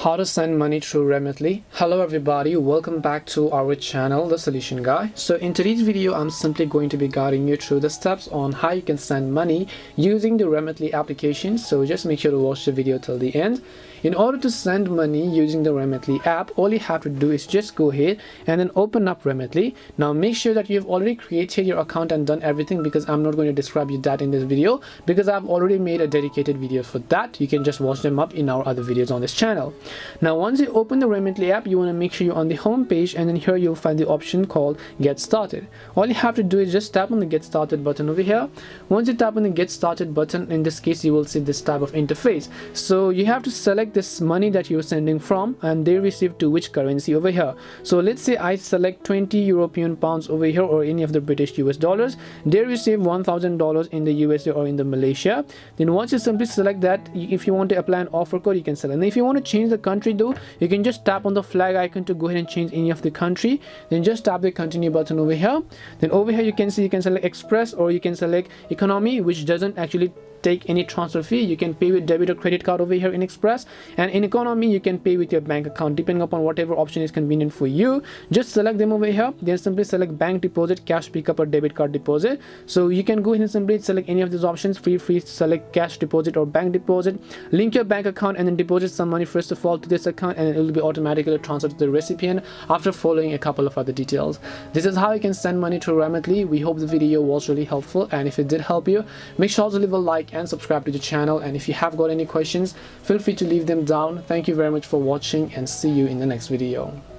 How to send money through Remitly. Hello everybody, welcome back to our channel, The Solution Guy. So in today's video, I'm simply going to be guiding you through the steps on how you can send money using the Remitly application. So just make sure to watch the video till the end. In order to send money using the Remitly app, all you have to do is just go ahead and then open up Remitly. Now make sure that you have already created your account and done everything, because I'm not going to describe you that in this video because I've already made a dedicated video for that. You can just watch them up in our other videos on this channel. Now once you open the Remitly app, you want to make sure you're on the home page, and then here you'll find the option called Get Started. All you have to do is just tap on the Get Started button over here. Once you tap on the Get Started button, in this case you will see this type of interface. So you have to select this money that you're sending from and they receive to which currency over here. So let's say I select 20 European pounds over here, or any of the British US dollars. They receive $1,000 in the USA or in the Malaysia. Then once you simply select that, if you want to apply an offer code, you can select. And if you want to change the country though, you can just tap on the flag icon to go ahead and change any of the country. Then just tap the continue button over here. Then over here you can see you can select express, or you can select economy, which doesn't actually take any transfer fee. You can pay with debit or credit card over here in express, and in economy you can pay with your bank account, depending upon whatever option is convenient for you. Just select them over here. Then simply select bank deposit, cash pickup, or debit card deposit. So you can go ahead and simply select any of these options. Feel free to select cash deposit or bank deposit. Link your bank account and then deposit some money first of all to this account, and it will be automatically transferred to the recipient after following a couple of other details. This is how you can send money through Remitly. We hope the video was really helpful, and if it did help you, make sure to leave a like and subscribe to the channel. And if you have got any questions, feel free to leave them down. Thank you very much for watching, and see you in the next video.